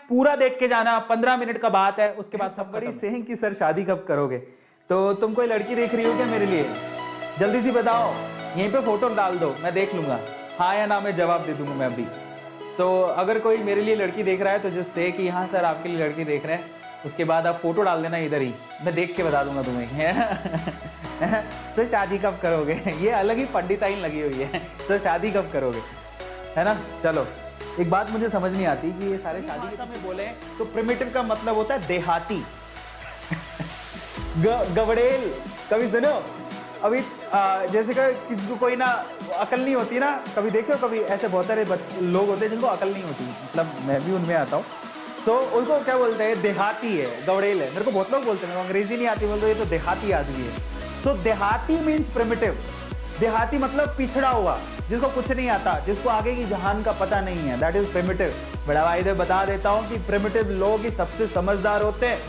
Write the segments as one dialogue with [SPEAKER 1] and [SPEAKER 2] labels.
[SPEAKER 1] पूरा देख के जाना, 15 मिनट का बात है, उसके बाद सब बड़ी सेइंग कि सर शादी कब करोगे। तो तुम कोई लड़की देख रही हो क्या मेरे लिए? जल्दी से बताओ, यहीं पे फोटो डाल दो, मैं देख लूंगा, हाँ या ना मैं जवाब दे दूंगा मैं अभी। सो अगर कोई मेरे लिए लड़की देख रहा है तो जस्ट से कि हाँ सर आपके लिए लड़की देख रहे हैं, उसके बाद आप फोटो डाल देना इधर ही, मैं देख के बता दूंगा तुम्हें। सर शादी कब करोगे? ये अलग ही पंडिताइन लगी हुई है, सर शादी कब करोगे, है ना। चलो एक बात मुझे समझ नहीं आती कि ये सारे शादी के में बोले तो प्रिमिटिव का मतलब होता है देहाती। गवड़ेल कभी सुनो? अभी जैसे कि किसी को कोई ना अकल नहीं होती ना, कभी देखो कभी ऐसे बहुत सारे लोग होते हैं जिनको अकल नहीं होती, मतलब मैं भी उनमें आता हूँ। सो उनको क्या बोलते हैं? देहाती है, गवड़ेल है। मेरे को बहुत लोग बोलते हैं, मेरे को अंग्रेजी नहीं आती, बोलते ये तो देहाती आदमी है। सो देहाती मीन्स प्रिमिटिव। देहाती मतलब पिछड़ा हुआ, जिसको कुछ नहीं आता, जिसको आगे की जहान का पता नहीं है, दैट इज प्रिमिटिव। बड़ा भाई इधर बता देता हूँ कि प्रिमिटिव लोग ही सबसे समझदार होते हैं।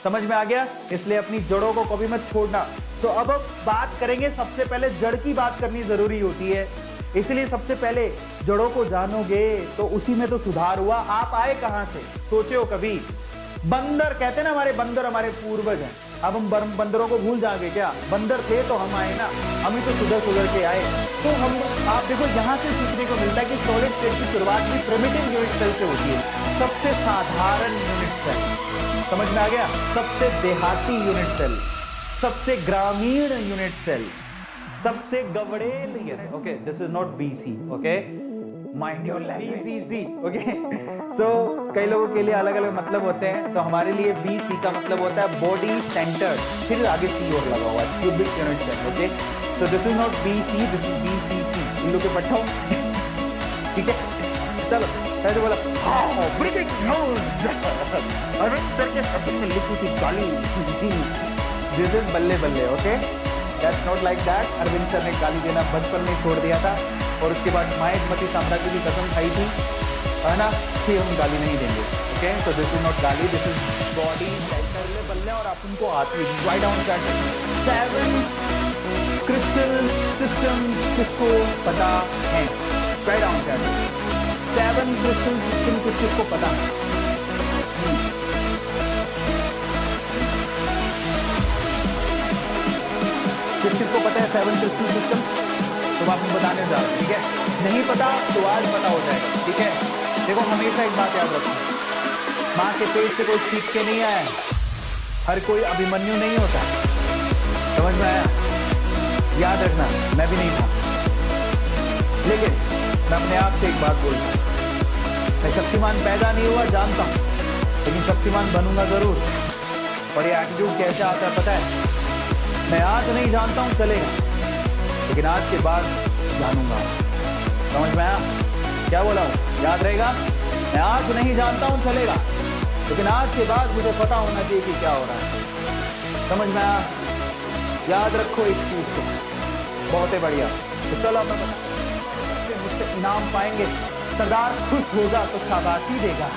[SPEAKER 1] समझ में आ गया? इसलिए अपनी जड़ों को कभी मत छोड़ना। सो अब बात करेंगे, सबसे पहले जड़ की बात करनी जरूरी होती है, इसलिए सबसे पहले जड़ों को जानोगे तो उसी में तो सुधार हुआ। आप आए कहां से सोचे हो कभी? बंदर कहते हैं ना, हमारे बंदर हमारे पूर्वज हैं। अब हम बंदरों को भूल जाएंगे क्या? बंदर थे तो हम आए ना, हम ही तो सुधर के आए। तो हम आप देखो यहाँ से सीखने को मिलता है कि सॉलिड स्टेट की शुरुआत भी प्रिमिटिव यूनिट सेल से होती है, सबसे साधारण यूनिट सेल। समझ में आ गया? सबसे देहाती यूनिट सेल, सबसे ग्रामीण यूनिट सेल, सबसे गवड़ेल unit. Okay, this is not BC, okay, mind your language, okay. So कई लोगों के लिए अलग अलग मतलब होते हैं, तो हमारे लिए बीसी का मतलब होता है बॉडी सेंटर्ड, फिर आगे सी और लगा हुआ है, cubic unit cell, okay. So this is not BC, this is BCC, इन लोग के पट्टों, ठीक है। चलो पहले बोला हाँ ब्रेकिंग न्यूज़, अरविंद सर के सपन में लिखी थी गाली, दिस इज बल्ले बल्ले, okay, that's not like that. Arvind sir ने गाली देना बचपन में छोड़ दिया था, और उसके बाद माहेशमती साम्राज्य की कसम खाई थी, है ना, कि हम गाली नहीं देंगे, okay. So this is not गाली, दिस इज बॉडी बल्ले बल्ले, और अपन को आती है। Write down that 7 crystal system किसको पता है? Write down that 7 crystal system किसको पता है? किसको पता है 7 क्रिस्टल सिस्टम? तो आपको बताने जा रहा हूं, ठीक है। नहीं पता तो आज पता हो जाएगा, ठीक है। देखो हमेशा एक बात याद रखो, माँ के पेट से कोई सीख के नहीं आया, हर कोई अभिमन्यु नहीं होता। समझ में आया? याद रखना, मैं भी नहीं था, लेकिन मैं अपने आप से एक बात बोलता हूं, मैं शक्तिमान पैदा नहीं हुआ जानता हूं, लेकिन शक्तिमान बनूंगा जरूर। और ये एटीट्यूड कैसे आता है पता है? मैं आज नहीं जानता हूं चलेगा, लेकिन आज के बाद जानूंगा। समझ में आया क्या बोला हूं? याद रहेगा, मैं आज नहीं जानता हूं चलेगा, लेकिन आज के बाद मुझे पता होना चाहिए कि क्या हो रहा है। समझ में आया? याद रखो इस चीज को, बहुत ही बढ़िया। तो चलो मैं मुझसे इनाम पाएंगे, सरदार खुश होगा तो शाबाशी देगा।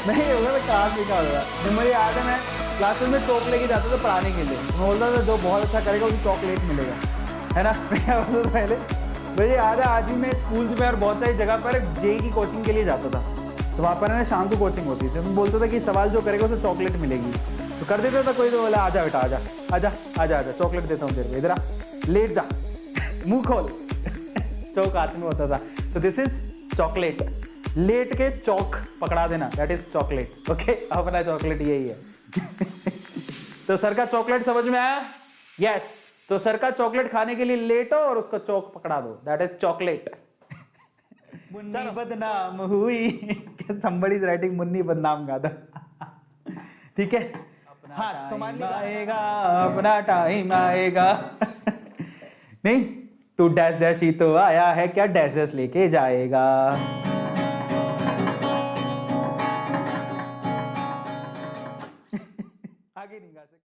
[SPEAKER 1] नहीं होगा तो कहाँ से क्या होगा। मुझे याद है मैं क्लासेस में टॉप लेके जाता था पढ़ाने के लिए, मैं बोलता था जो बहुत अच्छा करेगा उसको चॉकलेट मिलेगा, है ना। पहले मुझे याद है, आज भी मैं स्कूल में और बहुत सारी जगह पर जेई की कोचिंग के लिए जाता था, तो वहाँ पर ना शाम को कोचिंग होती थी, मैं बोलता था कि सवाल जो करेगा उसे चॉकलेट मिलेगी, तो कर देता था कोई, तो बोला आजा बेटा आजा आजा आजा आजा चॉकलेट देता हूँ तेरे को, इधर आ, लेट जा, मुंह खोल। चौक हाथ में होता था, तो दिस इज चॉकलेट। लेट के चौक पकड़ा देना, दैट इज चॉकलेट, ओके। अपना चॉकलेट यही है। तो सर का चॉकलेट समझ में आया? यस। तो सर का चॉकलेट खाने के लिए लेटो और उसका चौक पकड़ा दो, दैट इज चॉकलेट। मुन्नी बदनाम हुई, somebody is writing मुन्नी बदनाम गा दो, ठीक है। हाँ तुम्हारे आएगा, अपना टाइम आएगा। नहीं तू डैश डैश ही तो आया है, क्या डैश डैश लेके जाएगा।